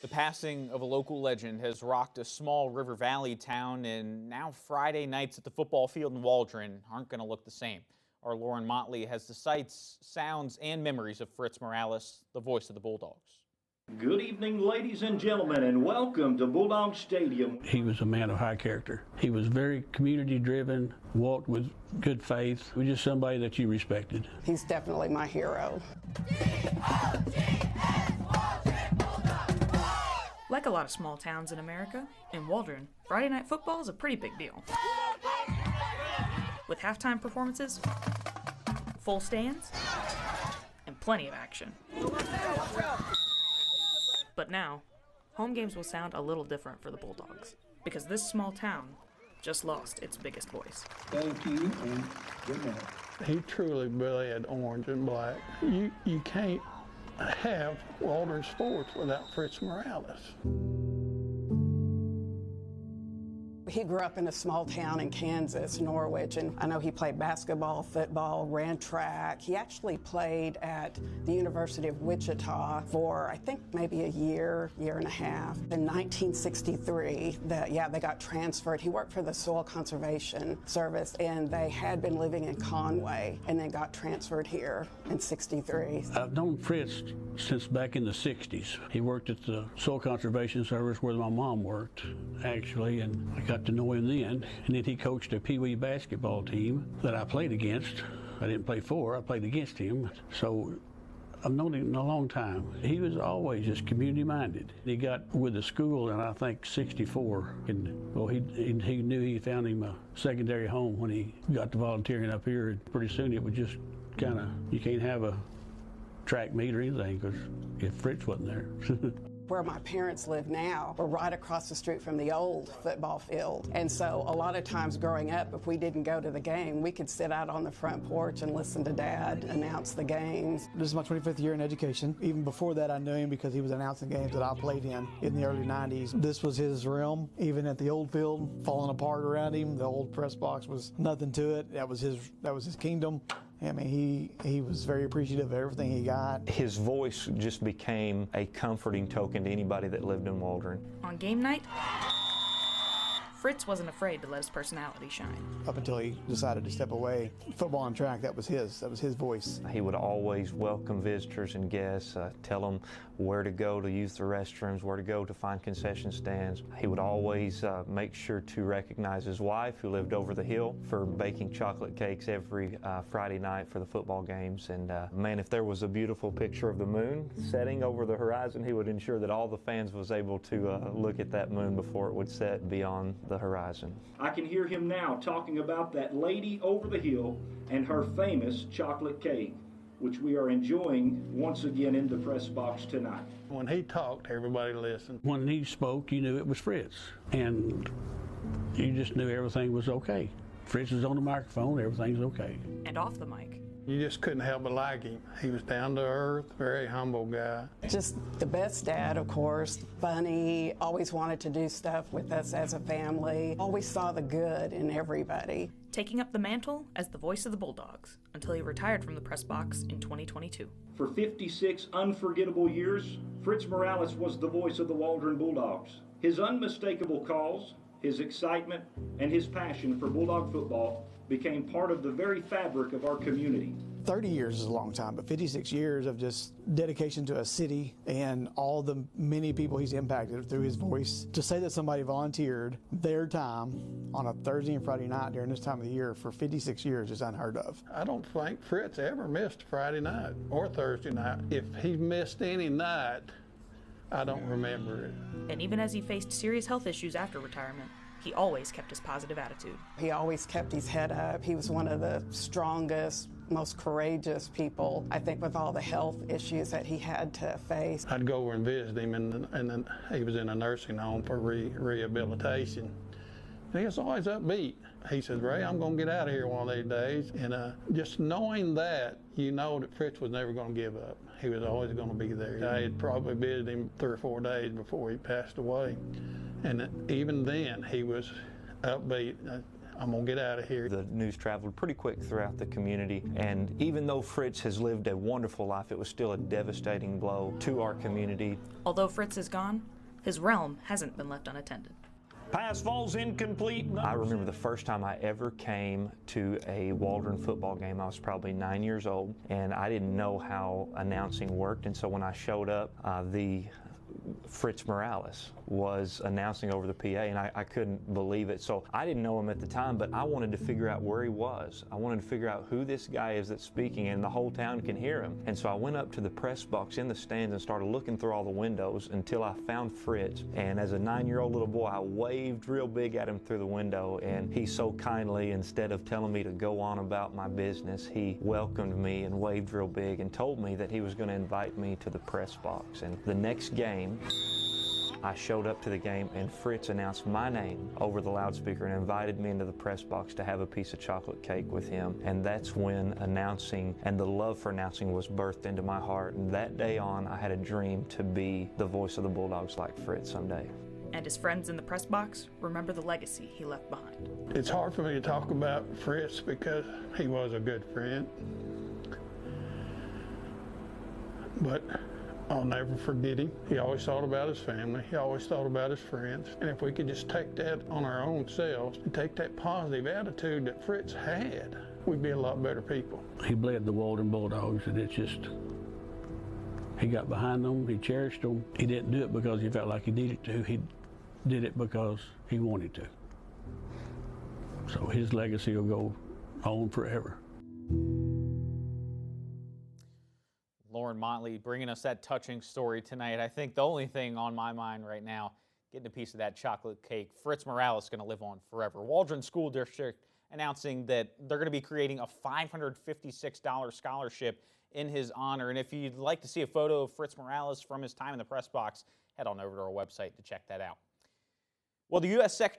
The passing of a local legend has rocked a small River Valley town, and now Friday nights at the football field in Waldron aren't going to look the same. Our Lauren Motley has the sights, sounds, and memories of Fritz Morales, the voice of the Bulldogs. Good evening, ladies and gentlemen, and welcome to Bulldog Stadium. He was a man of high character. He was very community-driven, walked with good faith. He was just somebody that you respected. He's definitely my hero. Like a lot of small towns in America, in Waldron, Friday night football is a pretty big deal. With halftime performances, full stands, and plenty of action. But now, home games will sound a little different for the Bulldogs, because this small town just lost its biggest voice. Thank you, and good night. He truly bled orange and black. You can't have Waldron sports without Fritz Morales. He grew up in a small town in Kansas, Norwich, and I know he played basketball, football, ran track. He actually played at the University of Wichita for, I think, maybe a year and a half. In 1963, they got transferred. He worked for the Soil Conservation Service, and they had been living in Conway, and then got transferred here in 63. I've known Fritz since back in the 60s. He worked at the Soil Conservation Service where my mom worked, actually, and I got to know him then. And then he coached a Pee Wee basketball team that I played against. I didn't play for, I played against him. So I've known him a long time. He was always just community-minded. He got with the school in, I think, 64. And, well, he knew he found him a secondary home when he got to volunteering up here. And pretty soon it was just kind of, you can't have a track meet or anything because if Fritz wasn't there. Where my parents live now, we're right across the street from the old football field. And so a lot of times growing up, if we didn't go to the game, we could sit out on the front porch and listen to Dad announce the games. This is my 25th year in education. Even before that, I knew him because he was announcing games that I played in the early 90s. This was his realm. Even at the old field, falling apart around him, the old press box was nothing to it. That was his kingdom. I mean, he was very appreciative of everything he got. His voice just became a comforting token to anybody that lived in Waldron. On game night, Fritz wasn't afraid to let his personality shine. Up until he decided to step away, football and track, that was his voice. He would always welcome visitors and guests, tell them where to go to use the restrooms, where to go to find concession stands. He would always make sure to recognize his wife, who lived over the hill, for baking chocolate cakes every Friday night for the football games. And man, if there was a beautiful picture of the moon setting over the horizon, he would ensure that all the fans was able to look at that moon before it would set beyond the horizon. I can hear him now talking about that lady over the hill and her famous chocolate cake, which we are enjoying once again in the press box tonight. When he talked, everybody listened. When he spoke, you knew it was Fritz, and you just knew everything was okay. Fritz is on the microphone, everything's okay. And off the mic. You just couldn't help but like him. He was down to earth, very humble guy. Just the best dad, of course, funny, always wanted to do stuff with us as a family, always saw the good in everybody. Taking up the mantle as the voice of the Bulldogs until he retired from the press box in 2022. For 56 unforgettable years, Fritz Morales was the voice of the Waldron Bulldogs. His unmistakable calls, his excitement, and his passion for Bulldog football became part of the very fabric of our community. 30 years is a long time, but 56 years of just dedication to a city and all the many people he's impacted through his voice. To say that somebody volunteered their time on a Thursday and Friday night during this time of the year for 56 years is unheard of. I don't think Fritz ever missed Friday night or Thursday night. If he missed any night, I don't remember it. And even as he faced serious health issues after retirement, he always kept his positive attitude. He always kept his head up. He was one of the strongest, most courageous people, I think, with all the health issues that he had to face. I'd go over and visit him, and then he was in a nursing home for rehabilitation. And he was always upbeat. He said, "Ray, I'm going to get out of here one of these days." And just knowing that, you know that Fritz was never going to give up. He was always going to be there. I had probably visited him 3 or 4 days before he passed away. And even then, he was upbeat. I'm gonna get out of here. The news traveled pretty quick throughout the community, and even though Fritz has lived a wonderful life, it was still a devastating blow to our community. Although Fritz is gone, his realm hasn't been left unattended. Pass falls incomplete. I remember the first time I ever came to a Waldron football game. I was probably 9 years old, and I didn't know how announcing worked. And so when I showed up, the Fritz Morales was announcing over the PA, and I couldn't believe it. So I didn't know him at the time, but I wanted to figure out where he was. I wanted to figure out who this guy is that's speaking, and the whole town can hear him. And so I went up to the press box in the stands and started looking through all the windows until I found Fritz. And as a 9-year-old little boy, I waved real big at him through the window, and he so kindly, instead of telling me to go on about my business, he welcomed me and waved real big and told me that he was going to invite me to the press box. And the next game, I showed up to the game, and Fritz announced my name over the loudspeaker and invited me into the press box to have a piece of chocolate cake with him. And that's when announcing and the love for announcing was birthed into my heart. And that day on, I had a dream to be the voice of the Bulldogs like Fritz someday. And his friends in the press box remember the legacy he left behind. It's hard for me to talk about Fritz because he was a good friend. But I'll never forget him. He always thought about his family. He always thought about his friends. And if we could just take that on our own selves and take that positive attitude that Fritz had, we'd be a lot better people. He bled the Waldron Bulldogs, and it's just, he got behind them, he cherished them. He didn't do it because he felt like he needed to. He did it because he wanted to. So his legacy will go on forever. Lauren Motley bringing us that touching story tonight. I think the only thing on my mind right now, getting a piece of that chocolate cake. Fritz Morales is going to live on forever. Waldron School District announcing that they're going to be creating a $556 scholarship in his honor. And if you'd like to see a photo of Fritz Morales from his time in the press box, head on over to our website to check that out. Well, the U.S. Secretary